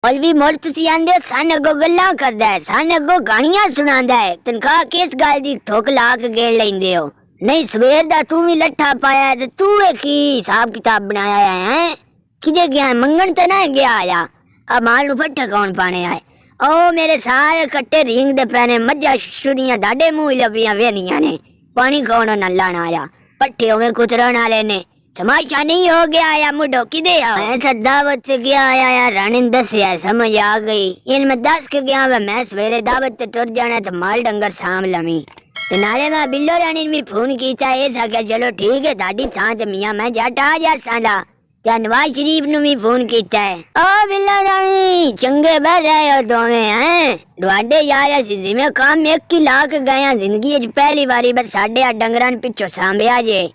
मौलवी मुड़ तुसी आंदे हो सन अगो गल्लां करदा है, सन अगो कहानियां सुनांदा है, तनख्वाह किस गल दी ठोक ला के गेड़ लेंदे हो। नहीं सवेर दा तू भी लट्ठा पाया ते तू की हिसाब किताब बनाया है? किदे गया मंगन तो ना गया आया? अब माल नु फट्टा कौन पाने आए? ओ मेरे सारे कट्टे रिंग दे पैने मज्जा छुड़ियां दाडे मुंह लबियां वेनियां ने, पानी कौन न लाण आया? पट्टे होवे कुतरन वाले ने, तमाशा नहीं हो गया या मुडो किदे आओ? मैं तो दावत से गया आया यार, रानी ने दसिया समझ आ गई। इन मैं दस के गया वे मैं सवेरे दावत ते टुर जाना तो माल डंगर साम लमी। ते नाले मैं बिल्लो रानी ने भी फोन कीता, ए सके चलो ठीक है दादी थां ते मियां मैं जट आ जा सादा। त्या नवाज शरीफ नु भी फोन कीता है, ओ बिल्लो रानी चंगे बह रहे हो दोवें हैं? दुआडे यार असी जिवें काम एक ही ला के गए जिंदगी च पहली बारी बस साडे आ डंगरां पिछो सांभया जे।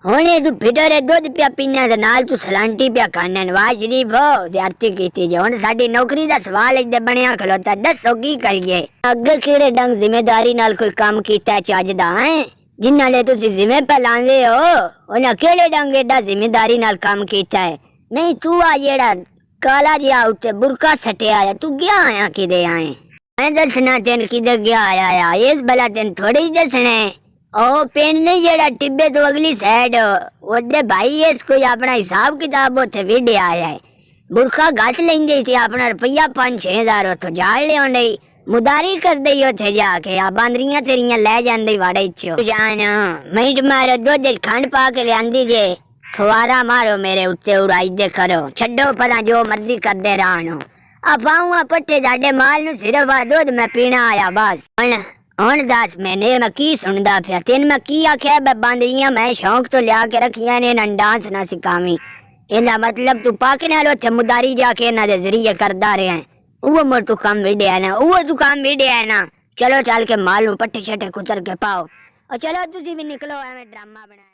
हुणे तू फिटरे दूध पिया पीना ते नाल तू सलांटी पिया खाना। नवाज शरीफ हो ज्यादती कीती जे, हुण साडी नौकरी दा सवाल इदे बनया खलोता, दसो की करिए? अगे किहड़े डंग जिम्मेदारी नाल कोई काम कीता चज दा है? जिन्हां ले तुसी जिम्मे पैलांदे हो उन्हां किहड़े डंग एडा जिम्मेदारी नाल काम कीता है? नहीं तू आ जेड़ा काला जिहा उत्ते बुरका सटिया आया, तू गया आया किदे आए? मैं दसना तेन किदे गया आया, इस भला तेन थोड़ी दसना है। ओ पिंड नहीं जेड़ा टिब्बे तो अगली साइड ओदे भाई इस कोई अपना हिसाब किताब उथे विडे आया है। बुरखा गट लेंदे थे अपना रुपया 5-6 हज़ार उथों झाड़ लिया मुदारी कर दई उथे जाके आ बांदरियां तेरियां ले जांदे वाड़े चो जान मिंट मारो दूध खंड पा के लियांदी जे, फवारा मारो मेरे उत्ते उड़ाई दे करो, छड्डो परा जो मर्जी करदे रहनो। आ पाऊं पट्टे जाडे माल नु सिर्फ आ दूध मैं पीना आया बस। हुण दस मैंने मैं की सुनदा पिया, तेन मैं की आख्या बांदरियां मैं शौक तो लिया के रखियां ने इन्हां डांस ना सिखावी। इहदा मतलब तू पाके नाल उत्थे मुदारी जाके इन्हां दे जरिए करदा रहा है। वो मोर तू काम विड़िया ना, वो तू काम विड़िया ना। चलो चल के माल नु पट्टे छट्टे कुतर के पाओ और चलो तुसी भी निकलो, एवें ड्रामा बना।